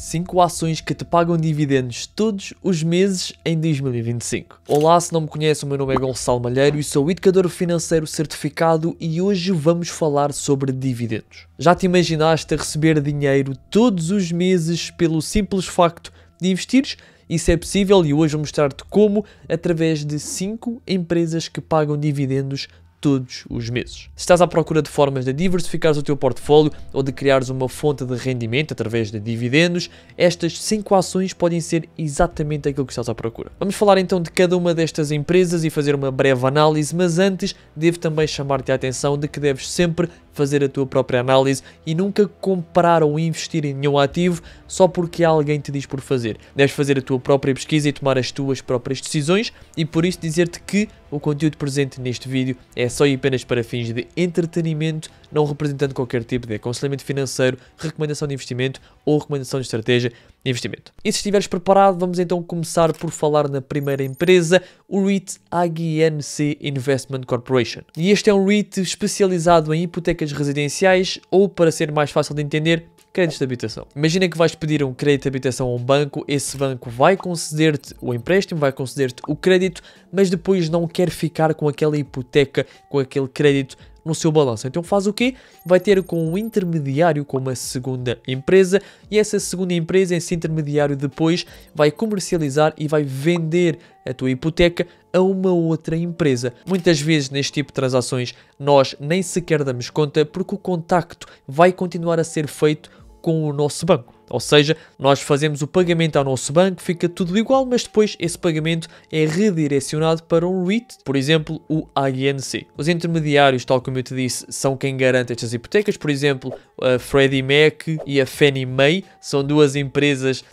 5 ações que te pagam dividendos todos os meses em 2025. Olá, se não me conhece, o meu nome é Gonçalo Malheiro e sou educador financeiro certificado e hoje vamos falar sobre dividendos. Já te imaginaste a receber dinheiro todos os meses pelo simples facto de investires? Isso é possível e hoje vou mostrar-te como através de 5 empresas que pagam dividendos todos os meses. Se estás à procura de formas de diversificares o teu portfólio ou de criares uma fonte de rendimento através de dividendos, estas 5 ações podem ser exatamente aquilo que estás à procura. Vamos falar então de cada uma destas empresas e fazer uma breve análise, mas antes devo também chamar-te a atenção de que deves sempre fazer a tua própria análise e nunca comprar ou investir em nenhum ativo só porque alguém te diz por fazer. Deves fazer a tua própria pesquisa e tomar as tuas próprias decisões e por isso dizer-te que o conteúdo presente neste vídeo é só e apenas para fins de entretenimento, não representando qualquer tipo de aconselhamento financeiro, recomendação de investimento ou recomendação de estratégia de investimento. E se estiveres preparado, vamos então começar por falar na primeira empresa, o REIT AGNC Investment Corporation. E este é um REIT especializado em hipotecas residenciais ou, para ser mais fácil de entender, créditos de habitação. Imagina que vais pedir um crédito de habitação a um banco, esse banco vai conceder-te o empréstimo, vai conceder-te o crédito, mas depois não quer ficar com aquela hipoteca, com aquele crédito no seu balanço. Então faz o quê? Vai ter com um intermediário, com uma segunda empresa, e essa segunda empresa, esse intermediário, depois vai comercializar e vai vender a tua hipoteca a uma outra empresa. Muitas vezes neste tipo de transações nós nem sequer damos conta porque o contacto vai continuar a ser feito com o nosso banco. Ou seja, nós fazemos o pagamento ao nosso banco, fica tudo igual, mas depois esse pagamento é redirecionado para um REIT, por exemplo, o AGNC. Os intermediários, tal como eu te disse, são quem garante estas hipotecas. Por exemplo, a Freddie Mac e a Fannie Mae são duas empresas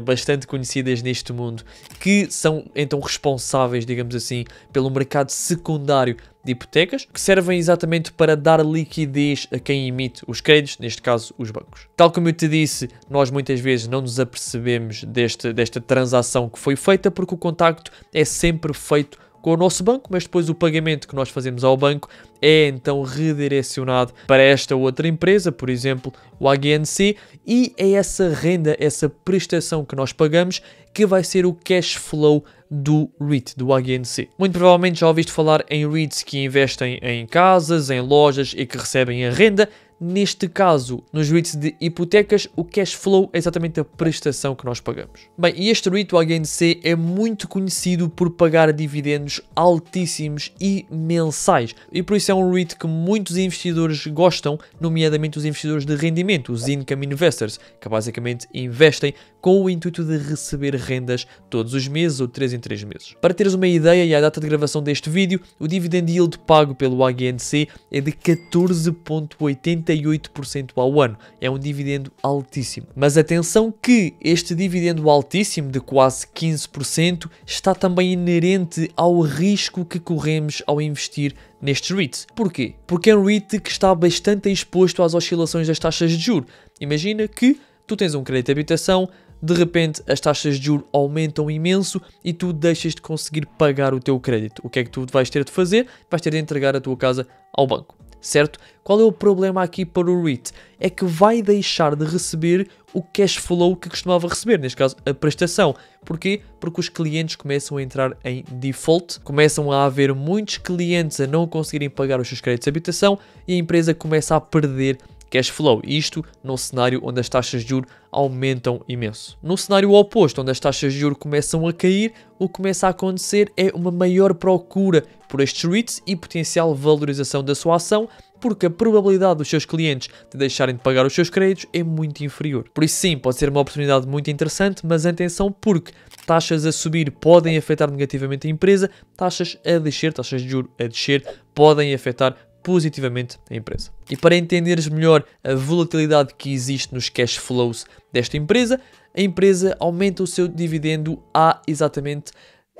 bastante conhecidas neste mundo, que são então responsáveis, digamos assim, pelo mercado secundário de hipotecas, que servem exatamente para dar liquidez a quem emite os créditos, neste caso os bancos. Tal como eu te disse, nós muitas vezes não nos apercebemos desta transação que foi feita porque o contacto é sempre feito com o nosso banco, mas depois o pagamento que nós fazemos ao banco é então redirecionado para esta outra empresa, por exemplo, o AGNC, e é essa renda, essa prestação que nós pagamos que vai ser o cash flow do REIT, do AGNC. Muito provavelmente já ouviste falar em REITs que investem em casas, em lojas e que recebem a renda. Neste caso, nos REITs de hipotecas, o cash flow é exatamente a prestação que nós pagamos. Bem, e este REIT, o AGNC, é muito conhecido por pagar dividendos altíssimos e mensais. E por isso é um REIT que muitos investidores gostam, nomeadamente os investidores de rendimento, os income investors, que basicamente investem com o intuito de receber rendas todos os meses ou 3 em 3 meses. Para teres uma ideia e a data de gravação deste vídeo, o dividend yield pago pelo AGNC é de 14,88% ao ano. É um dividendo altíssimo. Mas atenção que este dividendo altíssimo de quase 15% está também inerente ao risco que corremos ao investir nestes REITs. Porquê? Porque é um REIT que está bastante exposto às oscilações das taxas de juros. Imagina que tu tens um crédito de habitação, de repente as taxas de juros aumentam imenso e tu deixas de conseguir pagar o teu crédito. O que é que tu vais ter de fazer? Vais ter de entregar a tua casa ao banco, certo? Qual é o problema aqui para o REIT? É que vai deixar de receber o cash flow que costumava receber, neste caso a prestação. Porquê? Porque os clientes começam a entrar em default, começam a haver muitos clientes a não conseguirem pagar os seus créditos de habitação e a empresa começa a perder cash flow. Isto no cenário onde as taxas de juros aumentam imenso. No cenário oposto, onde as taxas de juros começam a cair, o que começa a acontecer é uma maior procura por estes REITs e potencial valorização da sua ação, porque a probabilidade dos seus clientes de deixarem de pagar os seus créditos é muito inferior. Por isso sim, pode ser uma oportunidade muito interessante, mas atenção porque taxas a subir podem afetar negativamente a empresa, taxas a descer, taxas de juros a descer, podem afetar positivamente a empresa. E para entenderes melhor a volatilidade que existe nos cash flows desta empresa, a empresa aumenta o seu dividendo há exatamente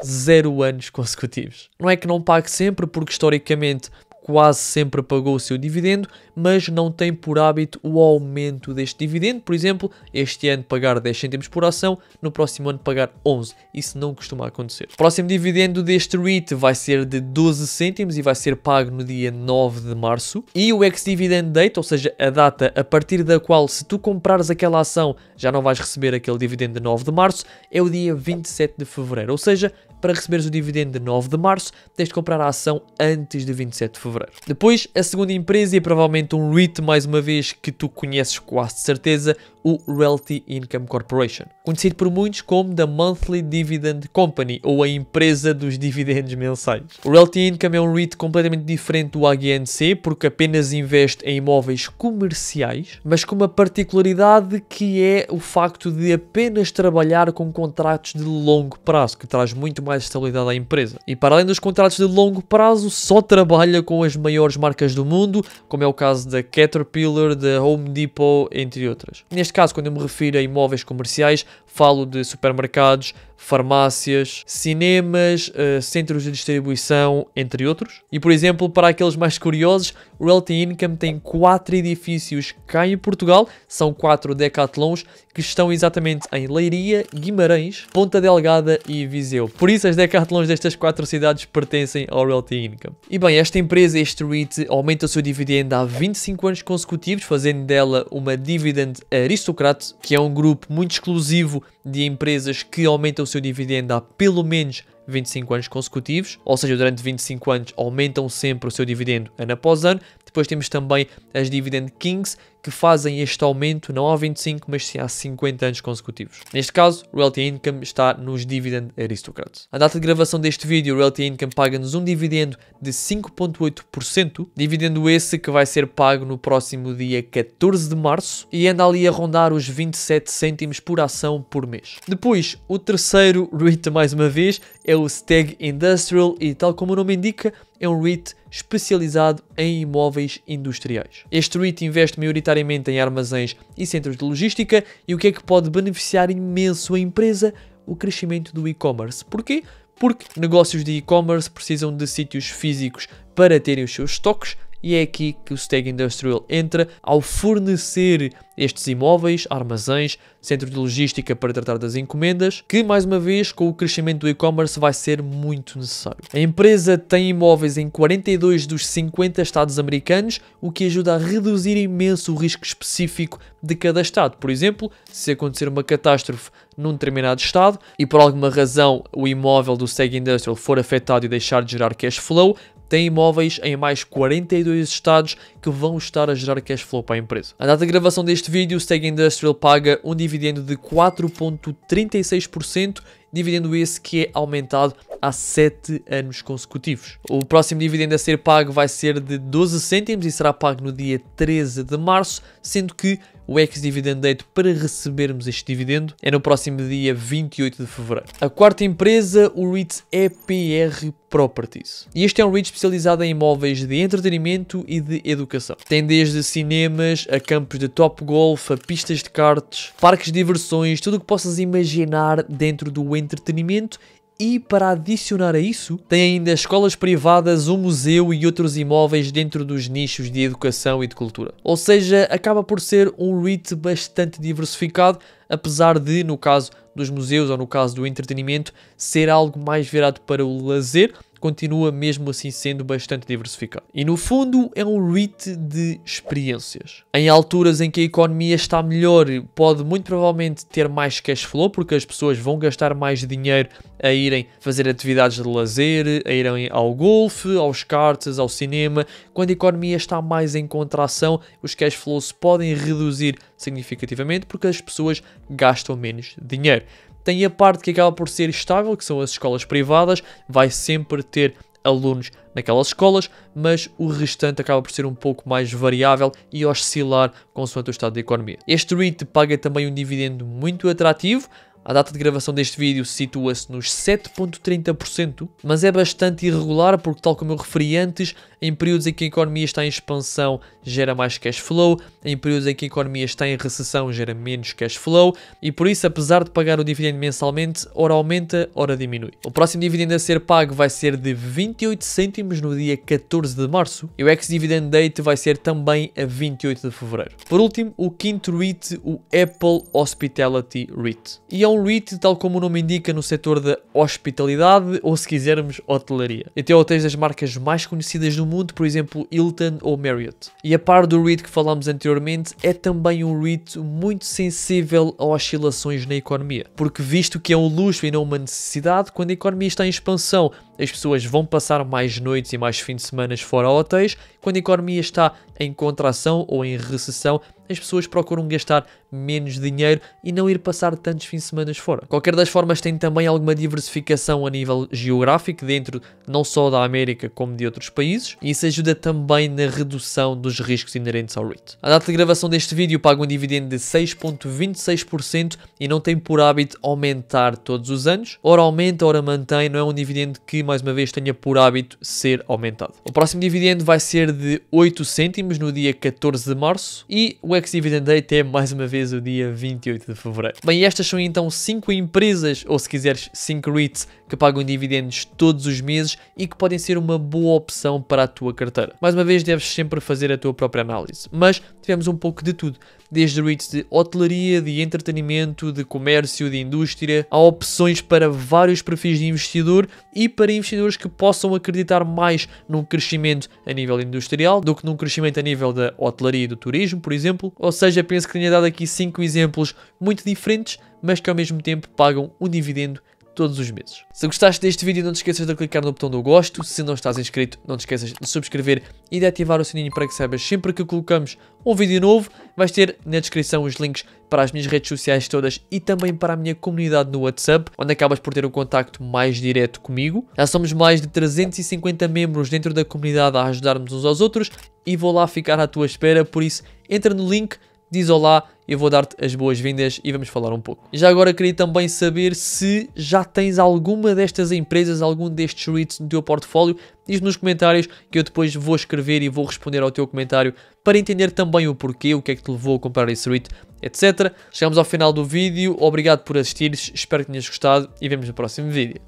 0 anos consecutivos. Não é que não pague sempre, porque historicamente quase sempre pagou o seu dividendo, mas não tem por hábito o aumento deste dividendo. Por exemplo, este ano pagar 10 cêntimos por ação, no próximo ano pagar 11. Isso não costuma acontecer. O próximo dividendo deste REIT vai ser de 12 cêntimos e vai ser pago no dia 9 de março. E o ex-dividend date, ou seja, a data a partir da qual, se tu comprares aquela ação, já não vais receber aquele dividendo de 9 de março, é o dia 27 de fevereiro. Ou seja, para receberes o dividendo de 9 de março, tens de comprar a ação antes de 27 de fevereiro. Depois, a segunda empresa, e provavelmente um REIT, mais uma vez, que tu conheces quase de certeza, o Realty Income Corporation. Conhecido por muitos como The Monthly Dividend Company, ou a empresa dos dividendos mensais. O Realty Income é um REIT completamente diferente do AGNC, porque apenas investe em imóveis comerciais, mas com uma particularidade que é o facto de apenas trabalhar com contratos de longo prazo, que traz muito mais estabilidade à empresa. E para além dos contratos de longo prazo, só trabalha com as maiores marcas do mundo, como é o caso da Caterpillar, da Home Depot, entre outras. Neste caso, quando eu me refiro a imóveis comerciais, falo de supermercados, farmácias, cinemas, centros de distribuição, entre outros. E, por exemplo, para aqueles mais curiosos, o Realty Income tem 4 edifícios cá em Portugal, são 4 Decathlons, que estão exatamente em Leiria, Guimarães, Ponta Delgada e Viseu. Por isso, as Decathlons destas 4 cidades pertencem ao Realty Income. E bem, esta empresa, este REIT, aumenta o seu dividendo há 25 anos consecutivos, fazendo dela uma Dividend Aristocrat, que é um grupo muito exclusivo de empresas que aumentam o seu dividendo há pelo menos 25 anos consecutivos, ou seja, durante 25 anos aumentam sempre o seu dividendo ano após ano. Depois temos também as Dividend Kings, que fazem este aumento não há 25, mas sim há 50 anos consecutivos. Neste caso, o Realty Income está nos Dividend Aristocrats. A data de gravação deste vídeo, o Realty Income paga-nos um dividendo de 5,8%, dividendo esse que vai ser pago no próximo dia 14 de março e anda ali a rondar os 27 cêntimos por ação por mês. Depois, o terceiro REIT, mais uma vez, é o Steg Industrial e, tal como o nome indica, é um REIT especializado em imóveis industriais. Este REIT investe maioritariamente em armazéns e centros de logística e o que é que pode beneficiar imenso a empresa? O crescimento do e-commerce. Porquê? Porque negócios de e-commerce precisam de sítios físicos para terem os seus estoques e é aqui que o Steg Industrial entra ao fornecer estes imóveis, armazéns, centros de logística para tratar das encomendas, que mais uma vez com o crescimento do e-commerce vai ser muito necessário. A empresa tem imóveis em 42 dos 50 estados americanos, o que ajuda a reduzir imenso o risco específico de cada estado. Por exemplo, se acontecer uma catástrofe num determinado estado e por alguma razão o imóvel do Steg Industrial for afetado e deixar de gerar cash flow, tem imóveis em mais 42 estados que vão estar a gerar cash flow para a empresa. A data de gravação deste vídeo, o Steg Industrial paga um dividendo de 4,36%, dividendo esse que é aumentado há 7 anos consecutivos. O próximo dividendo a ser pago vai ser de 12 cêntimos e será pago no dia 13 de março, sendo que o ex-dividend date para recebermos este dividendo é no próximo dia 28 de fevereiro. A quarta empresa, o REIT EPR Properties. E este é um REIT especializado em imóveis de entretenimento e de educação. Tem desde cinemas, a campos de top golf, a pistas de karts, parques de diversões, tudo o que possas imaginar dentro do entretenimento. E para adicionar a isso, tem ainda escolas privadas, um museu e outros imóveis dentro dos nichos de educação e de cultura. Ou seja, acaba por ser um REIT bastante diversificado, apesar de, no caso dos museus ou no caso do entretenimento, ser algo mais virado para o lazer, continua mesmo assim sendo bastante diversificado. E no fundo é um REIT de experiências. Em alturas em que a economia está melhor, pode muito provavelmente ter mais cash flow, porque as pessoas vão gastar mais dinheiro a irem fazer atividades de lazer, a irem ao golfe, aos karts, ao cinema. Quando a economia está mais em contração, os cash flows podem reduzir significativamente porque as pessoas gastam menos dinheiro. Tem a parte que acaba por ser estável, que são as escolas privadas, vai sempre ter alunos naquelas escolas, mas o restante acaba por ser um pouco mais variável e oscilar consoante o estado da economia. Este REIT paga também um dividendo muito atrativo, A data de gravação deste vídeo situa-se nos 7,30%, mas é bastante irregular porque, tal como eu referi antes, em períodos em que a economia está em expansão gera mais cash flow, em períodos em que a economia está em recessão gera menos cash flow e por isso, apesar de pagar o dividendo mensalmente, ora aumenta, ora diminui. O próximo dividendo a ser pago vai ser de 28 cêntimos no dia 14 de março e o ex-dividend date vai ser também a 28 de fevereiro. Por último, o quinto REIT, o Apple Hospitality REIT. E é um REIT, tal como o nome indica, no setor da hospitalidade ou, se quisermos, hotelaria. E tem hotéis das marcas mais conhecidas do mundo, por exemplo, Hilton ou Marriott. E a par do REIT que falámos anteriormente, é também um REIT muito sensível a oscilações na economia. Porque visto que é um luxo e não uma necessidade, quando a economia está em expansão, as pessoas vão passar mais noites e mais fins de semana fora a hotéis. Quando a economia está em contração ou em recessão, as pessoas procuram gastar menos dinheiro e não ir passar tantos fins de semana fora. Qualquer das formas, tem também alguma diversificação a nível geográfico dentro não só da América como de outros países, e isso ajuda também na redução dos riscos inerentes ao REIT. A data de gravação deste vídeo paga um dividendo de 6,26% e não tem por hábito aumentar todos os anos. Ora aumenta, ora mantém, não é um dividendo que, mais uma vez, tenha por hábito ser aumentado. O próximo dividendo vai ser de 8 cêntimos no dia 14 de março e o ex-dividend date é, mais uma vez, o dia 28 de fevereiro. Bem, estas são então 5 empresas, ou se quiseres 5 REITs, que pagam dividendos todos os meses e que podem ser uma boa opção para a tua carteira. Mais uma vez, deves sempre fazer a tua própria análise, mas tivemos um pouco de tudo, desde REITs de hotelaria, de entretenimento, de comércio, de indústria. Há opções para vários perfis de investidor e para investidores que possam acreditar mais num crescimento a nível industrial do que num crescimento a nível da hotelaria e do turismo, por exemplo. Ou seja, penso que tenha dado aqui 5 exemplos muito diferentes, mas que ao mesmo tempo pagam um dividendo todos os meses. Se gostaste deste vídeo, não te esqueças de clicar no botão do gosto. Se não estás inscrito, não te esqueças de subscrever e de ativar o sininho para que saibas sempre que colocamos um vídeo novo. Vais ter na descrição os links para as minhas redes sociais todas e também para a minha comunidade no WhatsApp, onde acabas por ter um contacto mais direto comigo. Já somos mais de 350 membros dentro da comunidade a ajudar-nos uns aos outros e vou lá ficar à tua espera, por isso entra no link, diz olá, eu vou dar-te as boas-vindas e vamos falar um pouco. Já agora queria também saber se já tens alguma destas empresas, algum destes REITs no teu portfólio. Diz nos comentários que eu depois vou escrever e vou responder ao teu comentário para entender também o porquê, o que é que te levou a comprar esse REIT, etc. Chegamos ao final do vídeo, obrigado por assistires, espero que tenhas gostado e vemos no próximo vídeo.